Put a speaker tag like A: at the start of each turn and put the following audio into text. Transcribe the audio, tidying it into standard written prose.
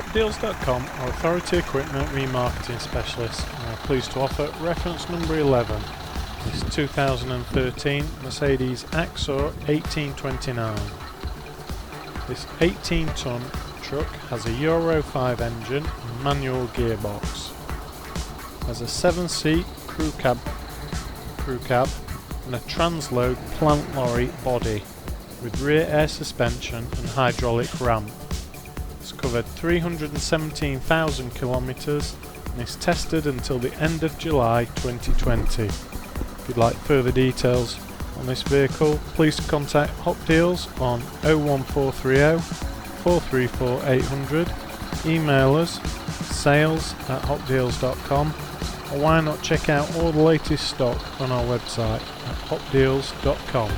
A: Hopdeals.com are authority equipment remarketing specialists and are pleased to offer reference number 11. This 2013 Mercedes Axor 1829. This 18-ton truck has a Euro 5 engine and manual gearbox. Has a 7-seat crew cab and a transload plant lorry body with rear air suspension and hydraulic ramp. It's covered 317,000 kilometres and is tested until the end of July 2020. If you'd like further details on this vehicle, please contact Hop Deals on 01430 434 800, email us sales@hopdeals.com, or why not check out all the latest stock on our website at hopdeals.com.